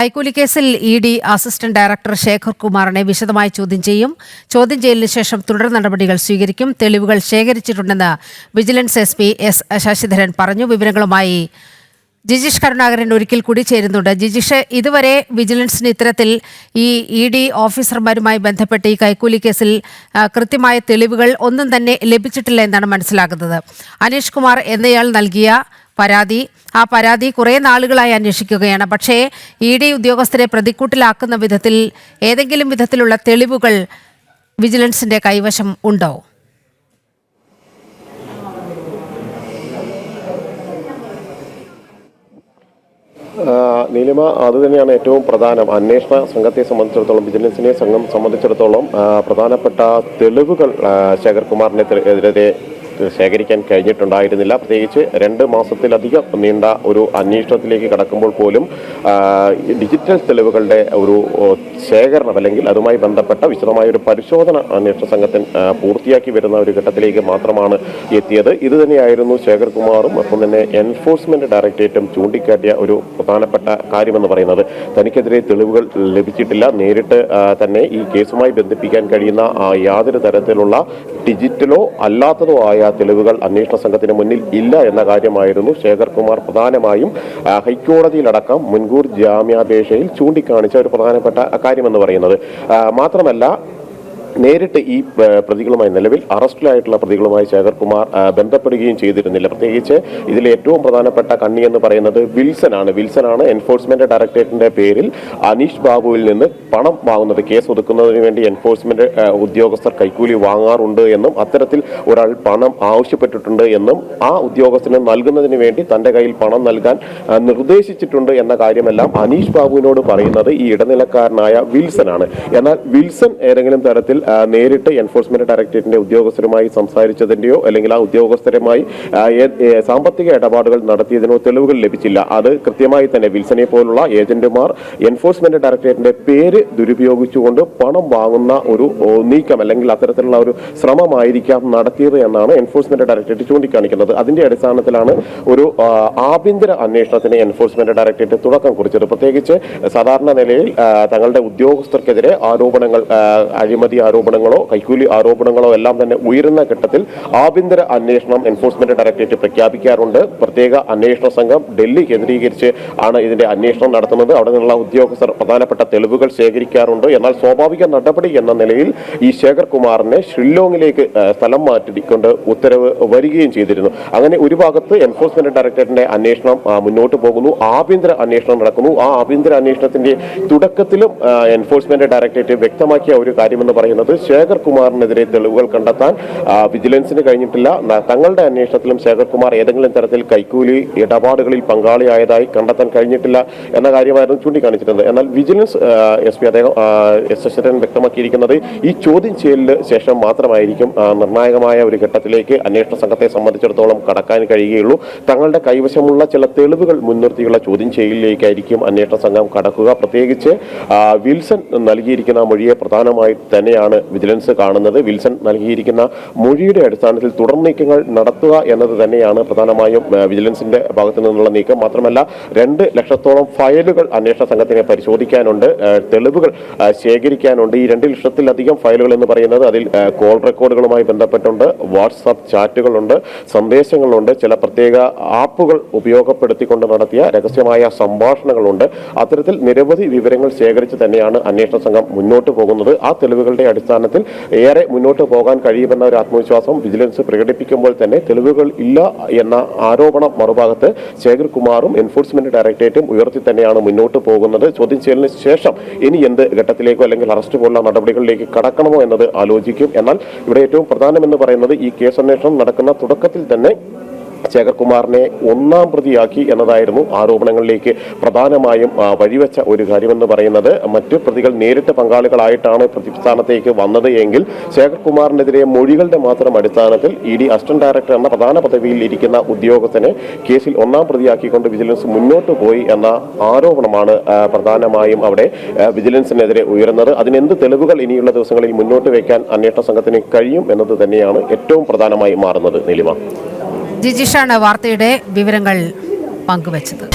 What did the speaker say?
കൈക്കൂലി കേസിൽ ED assistant director Shekhar കുമാറിനെ വിശദമായി ചോദ്യം ചെയ്യും. ചോദ്യം ചെയ്യലിന് ശേഷം തുടർ നടപടികൾ സ്വീകരിക്കും. തെളിവുകൾ ശേഖരിച്ചിട്ടുണ്ടെന്ന് വിജിലൻസ് SP S ശശിധരൻ പറഞ്ഞു. വിവരങ്ങളുമായി ജിജീഷ് കരുണാകരൻ ഒരിക്കൽ കൂടി ചേരുന്നുണ്ട്. ജിജീഷ്, ഇതുവരെ വിജിലൻസിന് ഇത്തരത്തിൽ ഈ ED ഓഫീസർമാരുമായി ബന്ധപ്പെട്ട് ഈ കൈക്കൂലി കേസിൽ കൃത്യമായ തെളിവുകൾ ഒന്നും തന്നെ ലഭിച്ചിട്ടില്ല എന്നാണ് മനസ്സിലാകുന്നത്. അനീഷ് കുമാർ എന്നയാൾ നൽകിയ ആ പരാതി കുറേ നാളുകളായി അന്വേഷിക്കുകയാണ്. പക്ഷേ ED ഉദ്യോഗസ്ഥരെ പ്രതിക്കൂട്ടിലാക്കുന്ന വിധത്തിൽ ഏതെങ്കിലും വിധത്തിലുള്ള തെളിവുകൾ വിജിലൻസിന്റെ കൈവശം ഉണ്ടോ? നീലിമ, അതുതന്നെയാണ് ഏറ്റവും പ്രധാനം. അന്വേഷണ സംഘത്തെ സംബന്ധിച്ചിടത്തോളം, വിജിലൻസിനെ സംബന്ധിച്ചിടത്തോളം പ്രധാനപ്പെട്ട തെളിവുകൾ ശേഖർ കുമാറിനെതിരെ ശേഖരിക്കാൻ കഴിഞ്ഞിട്ടുണ്ടായിരുന്നില്ല. പ്രത്യേകിച്ച് 2 മാസത്തിലധികം നീണ്ട ഒരു അന്വേഷണത്തിലേക്ക് കടക്കുമ്പോൾ പോലും ഡിജിറ്റൽ തെളിവുകളുടെ ഒരു ശേഖരണം അല്ലെങ്കിൽ അതുമായി ബന്ധപ്പെട്ട വിശദമായ ഒരു പരിശോധന അന്വേഷണ സംഘത്തിന് പൂർത്തിയാക്കി വരുന്ന ഒരു ഘട്ടത്തിലേക്ക് മാത്രമാണ് എത്തിയത്. ഇത് തന്നെയായിരുന്നു ശേഖർ കുമാറും ഒപ്പം തന്നെ എൻഫോഴ്സ്മെന്റ് ഡയറക്ടറേറ്റും ചൂണ്ടിക്കാട്ടിയ ഒരു പ്രധാനപ്പെട്ട കാര്യമെന്ന് പറയുന്നത്. തനിക്കെതിരെ തെളിവുകൾ ലഭിച്ചിട്ടില്ല, നേരിട്ട് തന്നെ ഈ കേസുമായി ബന്ധിപ്പിക്കാൻ കഴിയുന്ന യാതൊരു തരത്തിലുള്ള ഡിജിറ്റലോ അല്ലാത്തതോ ആയ തെളിവുകൾ അന്വേഷണ സംഘത്തിന് മുന്നിൽ ഇല്ല എന്ന കാര്യമായിരുന്നു ശേഖർ കുമാർ പ്രധാനമായും ഹൈക്കോടതിയിലടക്കം മുൻകൂർ ജാമ്യാപേക്ഷയിൽ ചൂണ്ടിക്കാണിച്ച ഒരു പ്രധാനപ്പെട്ട കാര്യമെന്ന് പറയുന്നത്. മാത്രമല്ല, നേരിട്ട് ഈ പ്രതികളുമായി, നിലവിൽ അറസ്റ്റിലായിട്ടുള്ള പ്രതികളുമായി ശേഖർ കുമാർ ബന്ധപ്പെടുകയും ചെയ്തിരുന്നില്ല. പ്രത്യേകിച്ച് ഇതിൽ ഏറ്റവും പ്രധാനപ്പെട്ട കണ്ണി എന്ന് പറയുന്നത് വിൽസനാണ് എൻഫോഴ്സ്മെന്റ് ഡയറക്ടറേറ്റിന്റെ പേരിൽ അനീഷ് ബാബുവിൽ നിന്ന് പണം വാങ്ങുന്നത്. കേസ് ഒതുക്കുന്നതിന് വേണ്ടി എൻഫോഴ്സ്മെന്റ് ഉദ്യോഗസ്ഥർ കൈക്കൂലി വാങ്ങാറുണ്ട് എന്നും അത്തരത്തിൽ ഒരാൾ പണം ആവശ്യപ്പെട്ടിട്ടുണ്ട് എന്നും ആ ഉദ്യോഗസ്ഥന് നൽകുന്നതിന് വേണ്ടി തന്റെ കയ്യിൽ പണം നൽകാൻ നിർദ്ദേശിച്ചിട്ടുണ്ട് എന്ന കാര്യമെല്ലാം അനീഷ് ബാബുവിനോട് പറയുന്നത് ഈ ഇടനിലക്കാരനായ വിൽസനാണ്. എന്നാൽ വിൽസൺ ഏതെങ്കിലും തരത്തിൽ നേരിട്ട് എൻഫോഴ്സ്മെന്റ് ഡയറക്ടറേറ്റിന്റെ ഉദ്യോഗസ്ഥരുമായി സംസാരിച്ചതിന്റെയോ അല്ലെങ്കിൽ ആ ഉദ്യോഗസ്ഥരുമായി സാമ്പത്തിക ഇടപാടുകൾ നടത്തിയതിനോ തെളിവുകൾ ലഭിച്ചില്ല. അത് കൃത്യമായി തന്നെ വിൽസനെ പോലുള്ള ഏജന്റുമാർ എൻഫോഴ്സ്മെന്റ് ഡയറക്ടറേറ്റിന്റെ പേര് ദുരുപയോഗിച്ചുകൊണ്ട് പണം വാങ്ങുന്ന ഒരു നീക്കം അല്ലെങ്കിൽ അത്തരത്തിലുള്ള ഒരു ശ്രമമായിരിക്കാം നടത്തിയത് എന്നാണ് എൻഫോഴ്സ്മെന്റ് ഡയറക്ടറേറ്റ് ചൂണ്ടിക്കാണിക്കുന്നത്. അതിന്റെ അടിസ്ഥാനത്തിലാണ് ഒരു ആഭ്യന്തര അന്വേഷണത്തിന് എൻഫോഴ്സ്മെന്റ് ഡയറക്ടറേറ്റ് തുടക്കം കുറിച്ചത്. പ്രത്യേകിച്ച് സാധാരണ നിലയിൽ തങ്ങളുടെ ഉദ്യോഗസ്ഥർക്കെതിരെ ആരോപണങ്ങൾ, അഴിമതി ആരോപണങ്ങളോ കൈക്കൂലി ആരോപണങ്ങളോ എല്ലാം തന്നെ ഉയരുന്ന ഘട്ടത്തിൽ ആഭ്യന്തര അന്വേഷണം എൻഫോഴ്സ്മെന്റ് ഡയറക്ടറേറ്റ് പ്രഖ്യാപിക്കാറുണ്ട്. പ്രത്യേക അന്വേഷണ സംഘം ഡൽഹി കേന്ദ്രീകരിച്ച് ആണ് ഇതിന്റെ അന്വേഷണം നടത്തുന്നത്. അവിടെ നിന്നുള്ള ഉദ്യോഗസ്ഥർ പ്രധാനപ്പെട്ട തെളിവുകൾ ശേഖരിക്കാറുണ്ട്. എന്നാൽ സ്വാഭാവിക നടപടി എന്ന നിലയിൽ ഈ ശേഖർ കുമാറിനെ ഷില്ലോങ്ങിലേക്ക് സ്ഥലം മാറ്റിക്കൊണ്ട് ഉത്തരവ് വരികയും ചെയ്തിരുന്നു. അങ്ങനെ ഒരു ഭാഗത്ത് എൻഫോഴ്സ്മെന്റ് ഡയറക്ടറേറ്റിന്റെ അന്വേഷണം മുന്നോട്ട് പോകുന്നു, ആഭ്യന്തര അന്വേഷണം നടക്കുന്നു. ആ ആഭ്യന്തര അന്വേഷണത്തിന്റെ തുടക്കത്തിലും എൻഫോഴ്സ്മെന്റ് ഡയറക്ടറേറ്റ് വ്യക്തമാക്കിയ ഒരു കാര്യമെന്ന് പറയുന്നത് ശേഖർ കുമാറിനെതിരെ തെളിവുകൾ കണ്ടെത്താൻ വിജിലൻസിന് കഴിഞ്ഞിട്ടില്ല. തങ്ങളുടെ അന്വേഷണത്തിലും ശേഖർ കുമാർ ഏതെങ്കിലും തരത്തിൽ കൈക്കൂലി ഇടപാടുകളിൽ പങ്കാളിയായതായി കണ്ടെത്താൻ കഴിഞ്ഞിട്ടില്ല എന്ന കാര്യമായിരുന്നു ചൂണ്ടിക്കാണിച്ചിരുന്നത്. എന്നാൽ വിജിലൻസ് SP അദ്ദേഹം S ശശിധരൻ വ്യക്തമാക്കിയിരിക്കുന്നത് ഈ ചോദ്യം ചെയ്യലിന് ശേഷം മാത്രമായിരിക്കും നിർണായകമായ ഒരു ഘട്ടത്തിലേക്ക് അന്വേഷണ സംഘത്തെ സംബന്ധിച്ചിടത്തോളം കടക്കാൻ കഴിയുകയുള്ളൂ. തങ്ങളുടെ കൈവശമുള്ള ചില തെളിവുകൾ മുൻനിർത്തിയുള്ള ചോദ്യം ചെയ്യലിലേക്കായിരിക്കും അന്വേഷണ സംഘം കടക്കുക. പ്രത്യേകിച്ച് വിൽസൺ നൽകിയിരിക്കുന്ന മൊഴിയെ പ്രധാനമായി തന്നെയാണ് വിജിലൻസ് കാണുന്നത്. വിൽസൺ നൽകിയിരിക്കുന്ന മൊഴിയുടെ അടിസ്ഥാനത്തിൽ തുടർ നീക്കങ്ങൾ നടത്തുക എന്നത് തന്നെയാണ് പ്രധാനമായും വിജിലൻസിന്റെ ഭാഗത്തു നിന്നുള്ള നീക്കം. മാത്രമല്ല, 2 ലക്ഷത്തോളം ഫയലുകൾ അന്വേഷണ സംഘത്തിനെ പരിശോധിക്കാനുണ്ട്, തെളിവുകൾ ശേഖരിക്കാനുണ്ട്. ഈ 2 ലക്ഷത്തിലധികം ഫയലുകൾ എന്ന് പറയുന്നത് അതിൽ കോൾ റെക്കോർഡുകളുമായി ബന്ധപ്പെട്ടുണ്ട്, വാട്സാപ്പ് ചാറ്റുകളുണ്ട്, സന്ദേശങ്ങളുണ്ട്, ചില പ്രത്യേക ആപ്പുകൾ ഉപയോഗപ്പെടുത്തിക്കൊണ്ട് നടത്തിയ രഹസ്യമായ സംഭാഷണങ്ങളുണ്ട്. അത്തരത്തിൽ നിരവധി വിവരങ്ങൾ ശേഖരിച്ച് തന്നെയാണ് അന്വേഷണ സംഘം മുന്നോട്ട് പോകുന്നത്. ആ തെളിവുകളുടെ അടിസ്ഥാനത്തിൽ ഏറെ മുന്നോട്ട് പോകാൻ കഴിയുമെന്ന ഒരു ആത്മവിശ്വാസം വിജിലൻസ് പ്രകടിപ്പിക്കുമ്പോൾ തന്നെ തെളിവുകൾ ഇല്ല എന്ന ആരോപണം മറുഭാഗത്ത് ശേഖർ കുമാറും എൻഫോഴ്സ്മെന്റ് ഡയറക്ടറേറ്റും ഉയർത്തി തന്നെയാണ് മുന്നോട്ട് പോകുന്നത്. ചോദ്യം ചെയ്യലിന് ശേഷം ഇനി എന്ത് ഘട്ടത്തിലേക്കോ അല്ലെങ്കിൽ അറസ്റ്റ് പോലുള്ള നടപടികളിലേക്ക് കടക്കണമോ എന്നത് ആലോചിക്കും. എന്നാൽ ഇവിടെ ഏറ്റവും പ്രധാനമെന്ന് പറയുന്നത് ഈ കേസ് അന്വേഷണം നടക്കുന്ന തുടക്കത്തിൽ തന്നെ ശേഖർ കുമാറിനെ 1-ാം പ്രതിയാക്കി എന്നതായിരുന്നു ആരോപണങ്ങളിലേക്ക് പ്രധാനമായും വഴിവെച്ച ഒരു കാര്യമെന്ന് പറയുന്നത്. മറ്റു പ്രതികൾ നേരിട്ട് പങ്കാളികളായിട്ടാണ് പ്രതിസ്ഥാനത്തേക്ക് വന്നത് എങ്കിൽ ശേഖർ കുമാറിനെതിരെ മൊഴികളുടെ മാത്രം അടിസ്ഥാനത്തിൽ ED അസിസ്റ്റന്റ് ഡയറക്ടർ എന്ന പ്രധാന പദവിയിൽ ഇരിക്കുന്ന ഉദ്യോഗസ്ഥനെ കേസിൽ 1-ാം പ്രതിയാക്കിക്കൊണ്ട് വിജിലൻസ് മുന്നോട്ട് പോയി എന്ന ആരോപണമാണ് പ്രധാനമായും അവിടെ വിജിലൻസിനെതിരെ ഉയർന്നത്. അതിനെന്ത് തെളിവുകൾ ഇനിയുള്ള ദിവസങ്ങളിൽ മുന്നോട്ട് വയ്ക്കാൻ അന്വേഷണ സംഘത്തിന് കഴിയും എന്നത് തന്നെയാണ് ഏറ്റവും പ്രധാനമായി മാറുന്നത്. നീലിമ, ജിജീഷാണ് വാർത്തയുടെ വിവരങ്ങൾ പങ്കുവച്ചത്.